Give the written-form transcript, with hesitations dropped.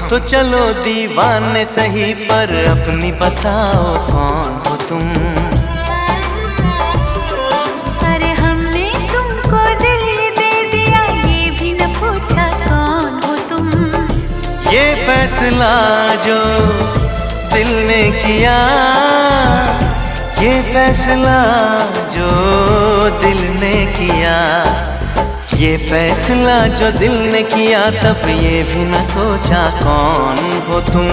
तो चलो दीवाने सही, पर अपनी बताओ कौन हो तुम। अरे हमने तुमको दिल दे दिया, ये भी न पूछा कौन हो तुम। ये फैसला जो दिल ने किया, ये फैसला जो दिल ने किया, ये फैसला जो दिल ने किया, तब ये भी न सोचा कौन हो तुम।